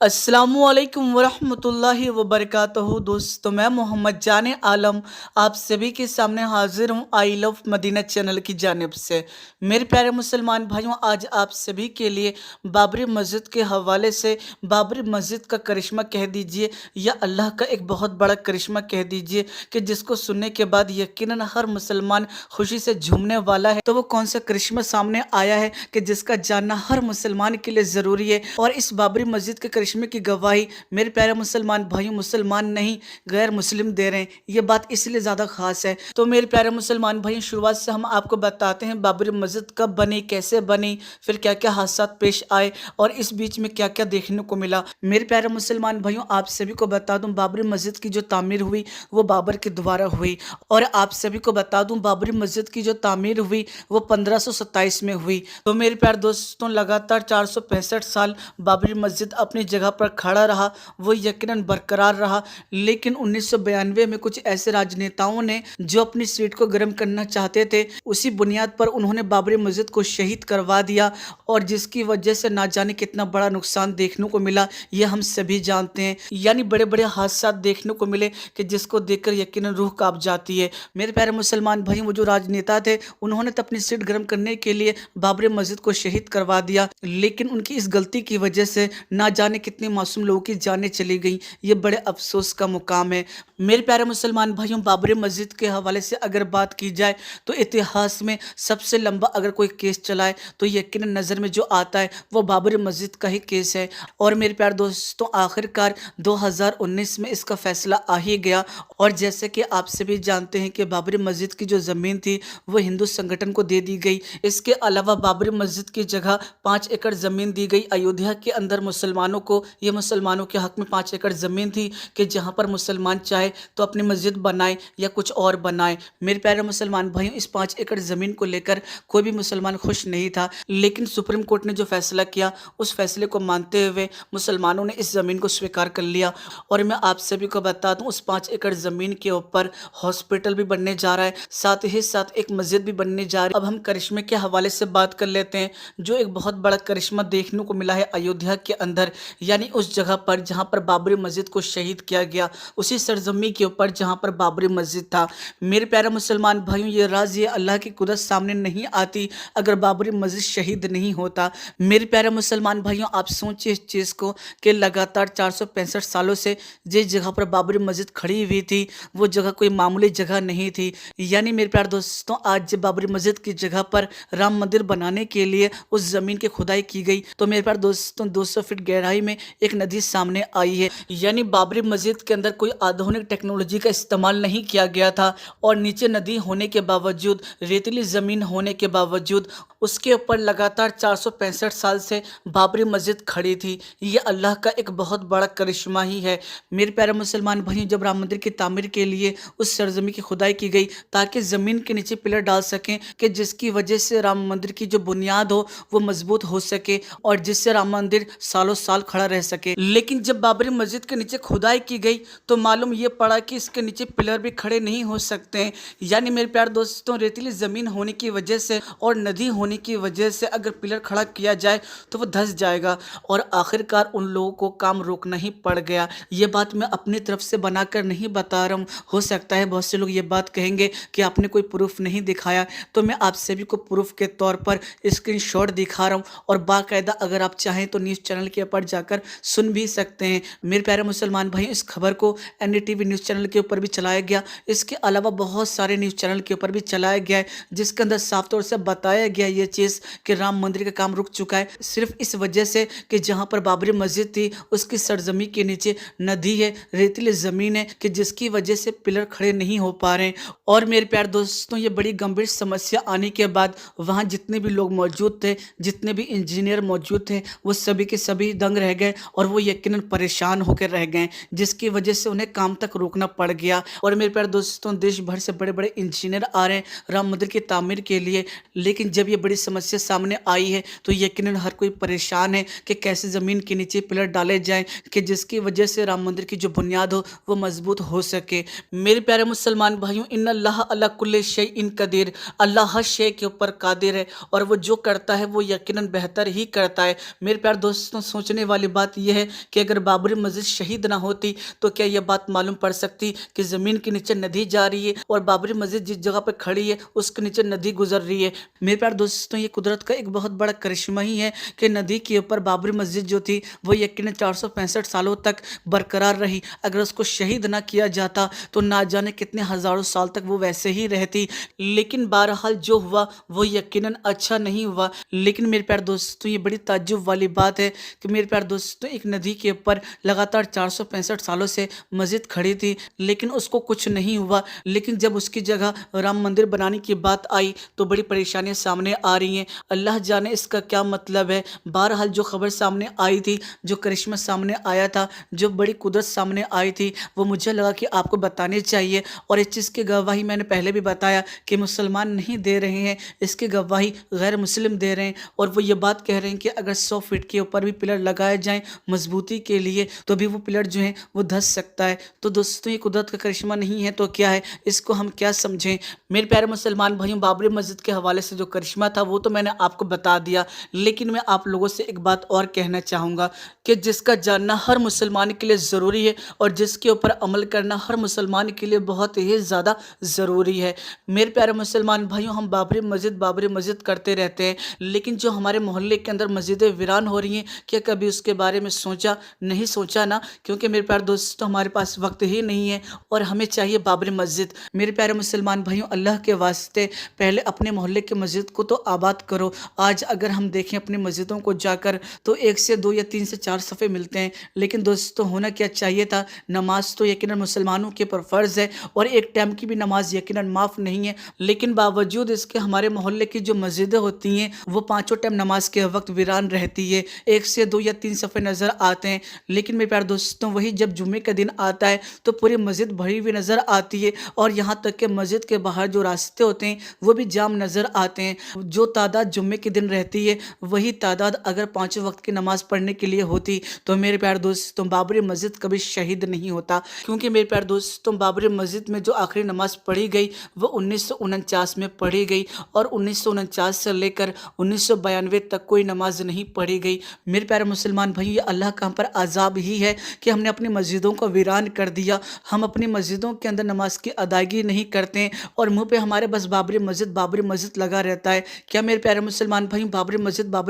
अस्सलामुअलैकुम वरहमतुल्लाहि वबरकातुहू। दोस्तों, मैं मोहम्मद जान आलम आप सभी के सामने हाजिर हूँ आई लव मदीना चैनल की जानिब से। मेरे प्यारे मुसलमान भाइयों, आज आप सभी के लिए बाबरी मस्जिद के हवाले से बाबरी मस्जिद का करिश्मा कह दीजिए या अल्लाह का एक बहुत बड़ा करिश्मा कह दीजिए कि जिसको सुनने के बाद यकीनन हर मुसलमान खुशी से झूमने वाला है। तो वो कौन सा करिश्मा सामने आया है कि जिसका जानना हर मुसलमान के लिए ज़रूरी है। और इस बाबरी मस्जिद के करिश्मे की गवाही मेरे प्यारे मुसलमान भाइयों, मुसलमान नहीं गैर मुस्लिम दे रहे हैं। ये बात इसलिए ज़्यादा खास है। तो मेरे प्यारे मुसलमान भाइयों, शुरुआत से हम आपको बताते हैं बाबरी मस्जिद कब बनी, कैसे बनी, फिर क्या क्या हादसा पेश आए और इस बीच में क्या क्या देखने को मिला। मेरे प्यारे मुसलमान भाइयों, आप सभी को बता दूं बाबरी मस्जिद की जो तामीर हुई वो बाबर के द्वारा हुई। और आप सभी को बता दूं बाबरी मस्जिद की जो तामीर हुई वो 1527 में हुई। तो मेरे प्यारे दोस्तों, लगातार 465 साल बाबरी मस्जिद अपनी जगह पर खड़ा रहा, वो यकीनन बरकरार रहा। लेकिन 1992 में कुछ ऐसे राजनेताओं ने जो अपनी सीट को गर्म करना चाहते थे, उसी बुनियाद पर उन्होंने बाबरी मस्जिद को शहीद करवा दिया और जिसकी वजह से ना जाने कितना बड़ा नुकसान देखने को मिला, ये हम सभी जानते हैं। यानी बड़े बड़े हादसा देखने को मिले कि जिसको देखकर यकीनन रूह कांप जाती है। मेरे प्यारे मुसलमान भाई, वो जो राजनेता थे उन्होंने तो अपनी सीट गर्म करने के लिए बाबरी मस्जिद को शहीद करवा दिया, लेकिन उनकी इस गलती की वजह से ना जाने कितने मासूम लोगों की जानें चली गई। ये बड़े अफसोस का मुकाम है। मेरे प्यारे मुसलमान भाइयों, बाबरी मस्जिद के हवाले से अगर बात की जाए तो इतिहास में सबसे लंबा अगर कोई केस चला है तो यकीनन नज़र में जो आता है वो बाबरी मस्जिद का ही केस है। और मेरे प्यारे दोस्तों, आखिरकार 2019 में इसका फैसला आ ही गया। और जैसे कि आप सभी जानते हैं कि बाबरी मस्जिद की जो ज़मीन थी वो हिंदू संगठन को दे दी गई। इसके अलावा बाबरी मस्जिद की जगह 5 एकड़ ज़मीन दी गई अयोध्या के अंदर मुसलमानों को। ये मुसलमानों के हक में 5 एकड़ ज़मीन थी कि जहाँ पर मुसलमान चाहे तो अपनी मस्जिद बनाए या कुछ और बनाए। मेरे प्यारे मुसलमान भाइयों, इस 5 एकड़ ज़मीन को लेकर कोई भी मुसलमान खुश नहीं था, लेकिन सुप्रीम कोर्ट ने जो फैसला किया उस फैसले को मानते हुए मुसलमानों ने इस ज़मीन को स्वीकार कर लिया। और मैं आप सभी को बता दूं, उस 5 एकड़ ज़मीन के ऊपर हॉस्पिटल भी बनने जा रहा है, साथ ही साथ एक मस्जिद भी बनने जा रही है। अब हम करिश्मे के हवाले से बात कर लेते हैं। जो एक बहुत बड़ा करिश्मा देखने को मिला है अयोध्या के अंदर, यानी उस जगह पर जहाँ पर बाबरी मस्जिद को शहीद किया गया, उसी सरजमी के ऊपर जहाँ पर बाबरी मस्जिद था। मेरे प्यारे मुसलमान भाइयों, ये राज, ये अल्लाह की कुदरत सामने नहीं आती अगर बाबरी मस्जिद शहीद नहीं होता। मेरे प्यारे मुसलमान भाइयों, आप सोचिए इस चीज़ को कि लगातार 465 सालों से जिस जगह पर बाबरी मस्जिद खड़ी हुई थी वो जगह कोई मामूली जगह नहीं थी। यानी मेरे प्यारे दोस्तों, आज जब बाबरी मस्जिद की जगह पर राम मंदिर बनाने के लिए उस ज़मीन की खुदाई की गई तो मेरे प्यारे दोस्तों 200 फीट गहराई में एक नदी सामने आई है। यानी बाबरी मस्जिद के अंदर कोई आधुनिक टेक्नोलॉजी का इस्तेमाल नहीं किया गया था और नीचे नदी होने के बावजूद, रेतीली ज़मीन होने के बावजूद उसके ऊपर लगातार 465 साल से बाबरी मस्जिद खड़ी थी। ये अल्लाह का एक बहुत बड़ा करिश्मा ही है। मेरे प्यारे मुसलमान भाइयों, जब राम मंदिर की तामीर के लिए उस सरजमी की खुदाई की गई ताकि ज़मीन के नीचे पिलर डाल सकें कि जिसकी वजह से राम मंदिर की जो बुनियाद हो वो मजबूत हो सके और जिससे राम मंदिर सालों साल खड़ा रह सके। लेकिन जब बाबरी मस्जिद के नीचे खुदाई की गई तो मालूम ये पड़ा कि इसके नीचे पिलर भी खड़े नहीं हो सकते हैं। यानी मेरे प्यारे दोस्तों, रेतीली ज़मीन होने की वजह से और नदी होने की वजह से अगर पिलर खड़ा किया जाए तो वो धंस जाएगा और आखिरकार उन लोगों को काम रोकना ही पड़ गया। ये बात मैं अपनी तरफ से बनाकर नहीं बता रहा हूँ। हो सकता है बहुत से लोग ये बात कहेंगे कि आपने कोई प्रूफ नहीं दिखाया, तो मैं आप सभी को प्रूफ के तौर पर स्क्रीनशॉट दिखा रहा हूँ और बाकायदा अगर आप चाहें तो न्यूज़ चैनल के ऊपर जाकर सुन भी सकते हैं। मेरे प्यारे मुसलमान भाई, इस खबर को NDTV न्यूज़ चैनल के ऊपर भी चलाया गया, इसके अलावा बहुत सारे न्यूज़ चैनल के ऊपर भी चलाया गया है, जिसके अंदर साफ तौर से बताया गया ये चीज़ कि राम मंदिर का काम रुक चुका है सिर्फ इस वजह से कि जहाँ पर बाबरी मस्जिद थी उसकी सरजमी के नीचे नदी है, रेतीली ज़मीन है कि जिसकी वजह से पिलर खड़े नहीं हो पा रहे हैं। और मेरे प्यारे दोस्तों, ये बड़ी गंभीर समस्या आने के बाद वहाँ जितने भी लोग मौजूद थे, जितने भी इंजीनियर मौजूद थे, वो सभी के सभी दंग रह गए और वो यकीनन परेशान होकर रह गए, जिसकी वजह से उन्हें काम तक रोकना पड़ गया। और मेरे प्यारे दोस्तों, देश भर से बड़े बड़े इंजीनियर आ रहे हैं राम मंदिर की तामीर के लिए, लेकिन जब ये बड़ी समस्या सामने आई है तो यकीनन हर कोई परेशान है कि कैसे ज़मीन के नीचे पिलर डाले जाएं कि जिसकी वजह से राम मंदिर की जो बुनियाद हो वो मजबूत हो सके। मेरे प्यारे मुसलमान भाइयों, इन्ना अल्लाह अला कुल्ले शैइन कदीर, अल्लाह हर शे के ऊपर कादिर है और वो जो करता है वो यकीनन बेहतर ही करता है। मेरे प्यारे दोस्तों, सोचने वाली वाली बात यह है कि अगर बाबरी मस्जिद शहीद ना होती तो क्या यह बात मालूम पड़ सकती कि ज़मीन के नीचे नदी जा रही है और बाबरी मस्जिद जिस जगह पर खड़ी है उसके नीचे नदी गुजर रही है। मेरे प्यारे दोस्तों, ये कुदरत का एक बहुत बड़ा करिश्मा ही है कि नदी के ऊपर बाबरी मस्जिद जो थी वो यकीनन 465 सालों तक बरकरार रही। अगर उसको शहीद ना किया जाता तो ना जाने कितने हज़ारों साल तक वो वैसे ही रहती। लेकिन बहरहाल जो हुआ वो यकीनन अच्छा नहीं हुआ। लेकिन मेरे प्यारे दोस्तों, ये बड़ी ताज्जुब वाली बात है कि मेरे प्यारे दोस्तों, एक नदी के ऊपर लगातार 465 सालों से मस्जिद खड़ी थी लेकिन उसको कुछ नहीं हुआ। लेकिन जब उसकी जगह राम मंदिर बनाने की बात आई तो बड़ी परेशानियां सामने आ रही हैं। अल्लाह जाने इसका क्या मतलब है। बहरहाल जो खबर सामने आई थी, जो करिश्मा सामने आया था, जो बड़ी कुदरत सामने आई थी, वो मुझे लगा कि आपको बतानी चाहिए। और इस चीज़ की गवाही मैंने पहले भी बताया कि मुसलमान नहीं दे रहे हैं, इसकी गवाही गैर मुस्लिम दे रहे हैं। और वो ये बात कह रहे हैं कि अगर 100 फीट के ऊपर भी पिलर लगाए जाएं मजबूती के लिए तो भी वो पिलर जो है वो धंस सकता है। तो दोस्तों, ये कुदरत का करिश्मा नहीं है तो क्या है, इसको हम क्या समझें। मेरे प्यारे मुसलमान भाइयों, बाबरी मस्जिद के हवाले से जो करिश्मा था वो तो मैंने आपको बता दिया, लेकिन मैं आप लोगों से एक बात और कहना चाहूँगा कि जिसका जानना हर मुसलमान के लिए ज़रूरी है और जिसके ऊपर अमल करना हर मुसलमान के लिए बहुत ही ज़्यादा ज़रूरी है। मेरे प्यारे मुसलमान भाइयों, हम बाबरी मस्जिद करते रहते हैं, लेकिन जो हमारे मोहल्ले के अंदर मस्जिदें वीरान हो रही हैं, क्या कभी उसके बारे में सोचा? नहीं सोचा ना, क्योंकि मेरे प्यारे दोस्तों, हमारे पास वक्त ही नहीं है और हमें चाहिए बाबरी मस्जिद। मेरे प्यारे मुसलमान भाइयों, अल्लाह के वास्ते पहले अपने मोहल्ले के मस्जिद को तो आबाद करो। आज अगर हम देखें अपनी मस्जिदों को जाकर तो 1 से 2 या 3 से 4 सफ़े मिलते हैं, लेकिन दोस्तों होना क्या चाहिए था, नमाज तो यकीनन मुसलमानों के ऊपर फ़र्ज़ है और एक टाइम की भी नमाज यकीनन माफ़ नहीं है। लेकिन बावजूद इसके हमारे मोहल्ले की जो मस्जिदें होती हैं वो पाँचों टाइम नमाज के वक्त वीरान रहती है। 1 से 2 या 3 सफ़े नज़र आते हैं, लेकिन मेरे प्यारे दोस्तों, वही जब जुम्मे का दिन आता है तो पूरी मस्जिद भरी हुई नज़र आती है और यहाँ तक कि मस्जिद के बाहर जो रास्ते होते हैं वो भी जाम नज़र आते हैं। जो तादाद जुम्मे के दिन रहती है वही तादाद अगर 5 वक्त की नमाज पढ़ने के लिए होती तो मेरे प्यारे दोस्तों, बाबरी मस्जिद कभी शहीद नहीं होता। क्योंकि मेरे प्यारे दोस्तों, बाबरी मस्जिद में जो आखिरी नमाज पढ़ी गई वो 1949 में पढ़ी गई और 1949 से लेकर 1992 तक कोई नमाज नहीं पढ़ी गई। मेरे प्यारे मुसलमान भाई, ये अल्लाह का हम पर आज़ाब ही है कि हमने अपनी मस्जिदों को वीरान कर दिया। हम अपनी मस्जिदों के अंदर नमाज की अदायगी नहीं करते हैं और मुंह पे हमारे बस बाबरी मस्जिद लगा रहता है। क्या मेरे प्यारे मुसलमान भाई, बाबरी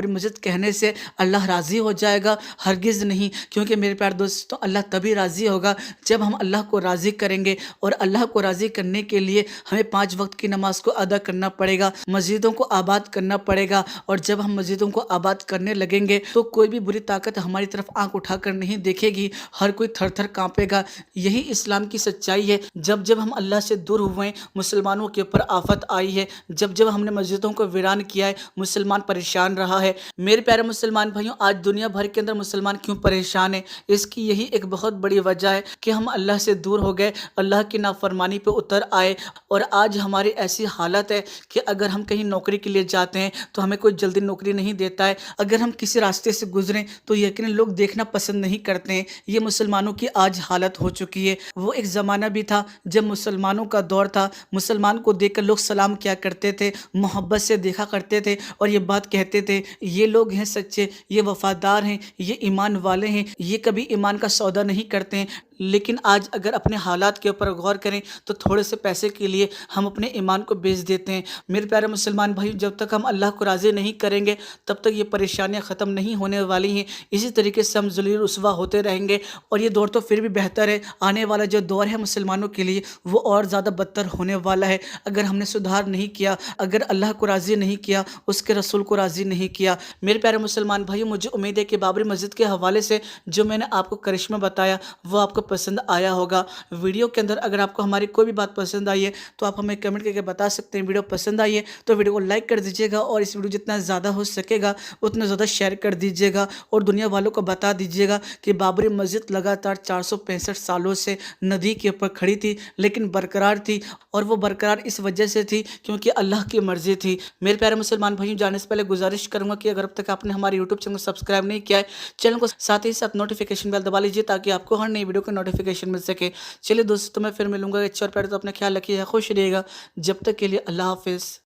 मस्जिद कहने से अल्लाह राज़ी हो जाएगा? हरगिज़ नहीं। क्योंकि मेरे प्यारे दोस्तों, अल्लाह तभी राज़ी होगा जब हम अल्लाह को राज़ी करेंगे और अल्लाह को राज़ी करने के लिए हमें 5 वक्त की नमाज को अदा करना पड़ेगा, मस्जिदों को आबाद करना पड़ेगा। और जब हम मस्जिदों को आबाद करने लगेंगे तो कोई भी बुरी ताकत हमारी तरफ आंख उठाकर नहीं देखेगी, हर कोई थर थर कांपेगा। यही इस्लाम की सच्चाई है। जब जब हम अल्लाह से दूर हुए हैं, मुसलमानों के ऊपर आफत आई है। जब जब हमने मस्जिदों को वीरान किया है, मुसलमान परेशान रहा है। मेरे प्यारे मुसलमान भाइयों, आज दुनिया भर के अंदर मुसलमान क्यों परेशान है? इसकी यही एक बहुत बड़ी वजह है कि हम अल्लाह से दूर हो गए, अल्लाह की नाफरमानी पे उतर आए। और आज हमारी ऐसी हालत है कि अगर हम कहीं नौकरी के लिए जाते हैं तो हमें कोई जल्दी नौकरी नहीं देता है। अगर हम किसी रास्ते से गुजरें तो यकीनन लोग देखना पसंद नहीं करते हैं। ये मुसलमानों की आज हालत हो चुकी है। वो एक ज़माना भी था जब मुसलमानों का दौर था, मुसलमान को देखकर लोग सलाम किया करते थे, मोहब्बत से देखा करते थे और ये बात कहते थे, ये लोग हैं सच्चे, ये वफादार हैं, ये ईमान वाले हैं, ये कभी ईमान का सौदा नहीं करते हैं। लेकिन आज अगर अपने हालात के ऊपर गौर करें तो थोड़े से पैसे के लिए हम अपने ईमान को बेच देते हैं। मेरे प्यारे मुसलमान भाई, जब तक हम अल्लाह को राज़ी नहीं करेंगे तब तक ये परेशानियां ख़त्म नहीं होने वाली हैं। इसी तरीके से हम ज़लील रुस्वा होते रहेंगे और ये दौर तो फिर भी बेहतर है। आने वाला जो दौर है मुसलमानों के लिए वो और ज़्यादा बदतर होने वाला है। अगर हमने सुधार नहीं किया, अगर अल्लाह को राज़ी नहीं किया, उसके रसूल को राज़ी नहीं किया। मेरे प्यारे मुसलमान भाई, मुझे उम्मीद है कि बाबरी मस्जिद के हवाले से जो मैंने आपको करिश्मा बताया वो आपको पसंद आया होगा। वीडियो के अंदर अगर आपको हमारी कोई भी बात पसंद आई है तो आप हमें कमेंट करके बता सकते हैं। वीडियो पसंद आई है तो वीडियो को लाइक कर दीजिएगा और इस वीडियो जितना ज़्यादा हो सकेगा उतना ज़्यादा शेयर कर दीजिएगा और दुनिया वालों को बता दीजिएगा कि बाबरी मस्जिद लगातार 465 सालों से नदी के ऊपर खड़ी थी लेकिन बरकरार थी और वो बरकरार इस वजह से थी क्योंकि अल्लाह की मर्ज़ी थी। मेरे प्यारे मुसलमान भाइयों, जाने से पहले गुजारिश करूँगा कि अगर अब तक आपने हमारे यूट्यूब चैनल को सब्सक्राइब नहीं किया है, चैनल को साथ ही साथ नोटिफिकेशन बेल दबा लीजिए ताकि आपको हर नई वीडियो का नोटिफिकेशन मिल सके। चलिए दोस्तों, मैं फिर मिलूंगा। अच्छे और प्यारे तो अपना ख्याल रखिएगा, खुश रहिएगा। जब तक के लिए अल्लाह हाफिज़।